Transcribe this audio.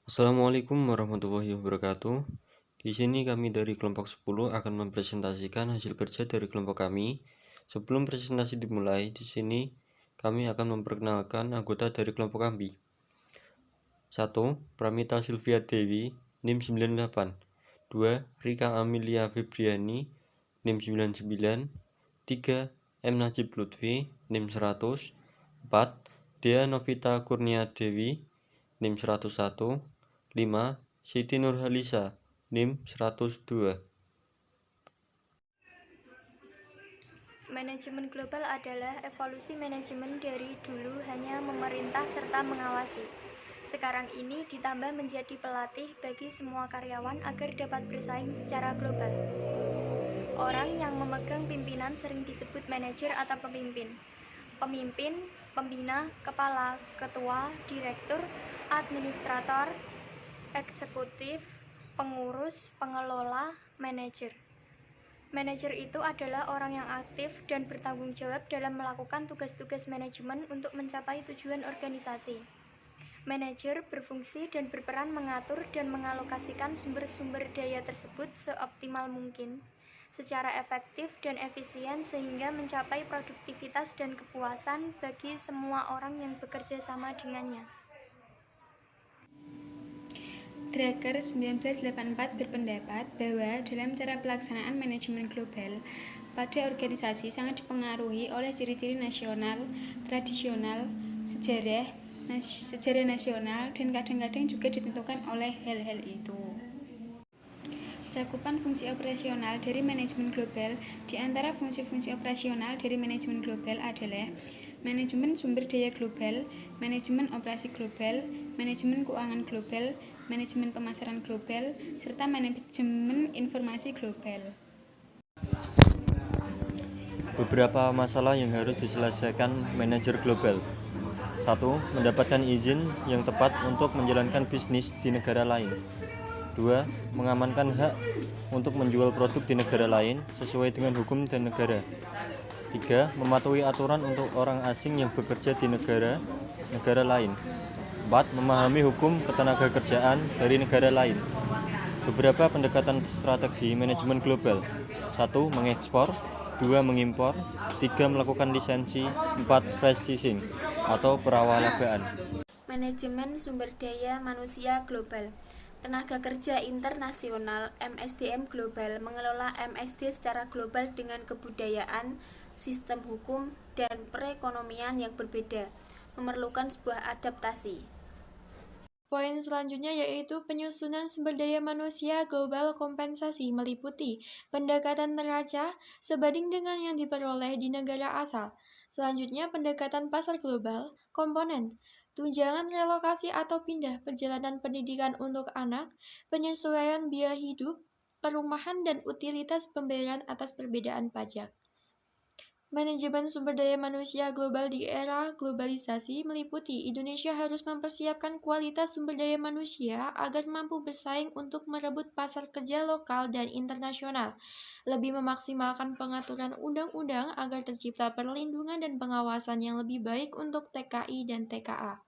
Assalamualaikum warahmatullahi wabarakatuh. Di sini kami dari kelompok 10 akan mempresentasikan hasil kerja dari kelompok kami. Sebelum presentasi dimulai, di sini kami akan memperkenalkan anggota dari kelompok kami. 1. Pramita Sylvia Dewi, NIM 98. 2. Rika Amelia Febriani, NIM 99. 3. M. Najib Lutfi, NIM 100. 4. Dea Novita Kurnia Dewi, NIM 101. 5. Siti Nurhalisa, NIM 102. Manajemen global adalah evolusi manajemen dari dulu hanya memerintah serta mengawasi. Sekarang ini ditambah menjadi pelatih bagi semua karyawan agar dapat bersaing secara global. Orang yang memegang pimpinan sering disebut manajer atau pemimpin. Pemimpin, pembina, kepala, ketua, direktur, administrator, eksekutif, pengurus, pengelola, manajer. Manajer itu adalah orang yang aktif dan bertanggung jawab dalam melakukan tugas-tugas manajemen untuk mencapai tujuan organisasi. Manajer berfungsi dan berperan mengatur dan mengalokasikan sumber-sumber daya tersebut seoptimal mungkin, secara efektif dan efisien sehingga mencapai produktivitas dan kepuasan bagi semua orang yang bekerja sama dengannya. Drucker 1984 berpendapat bahwa dalam cara pelaksanaan manajemen global pada organisasi sangat dipengaruhi oleh ciri-ciri nasional, tradisional, sejarah nasional, dan kadang-kadang juga ditentukan oleh hal-hal itu. Cakupan fungsi operasional dari manajemen global. Di antara fungsi-fungsi operasional dari manajemen global adalah manajemen sumber daya global, manajemen operasi global, manajemen keuangan global, manajemen pemasaran global, serta manajemen informasi global. Beberapa masalah yang harus diselesaikan manajer global. 1. Mendapatkan izin yang tepat untuk menjalankan bisnis di negara lain. 2. Mengamankan hak untuk menjual produk di negara lain sesuai dengan hukum dan negara. 3. Mematuhi aturan untuk orang asing yang bekerja di negara lain. 4. Memahami hukum ketenagakerjaan dari negara lain. Beberapa pendekatan strategi manajemen global. 1. Mengekspor. 2. Mengimpor. 3. Melakukan lisensi. 4. Purchasing atau perawalagaan. Manajemen sumber daya manusia global. Tenaga kerja internasional (MSDM) global mengelola MSD secara global dengan kebudayaan, sistem hukum, dan perekonomian yang berbeda, memerlukan sebuah adaptasi. Poin selanjutnya yaitu penyusunan sumber daya manusia global kompensasi meliputi pendekatan neraca sebanding dengan yang diperoleh di negara asal. Selanjutnya pendekatan pasar global, komponen, tunjangan relokasi atau pindah perjalanan pendidikan untuk anak, penyesuaian biaya hidup, perumahan dan utilitas pembayaran atas perbedaan pajak. Manajemen sumber daya manusia global di era globalisasi meliputi Indonesia harus mempersiapkan kualitas sumber daya manusia agar mampu bersaing untuk merebut pasar kerja lokal dan internasional, lebih memaksimalkan pengaturan undang-undang agar tercipta perlindungan dan pengawasan yang lebih baik untuk TKI dan TKA.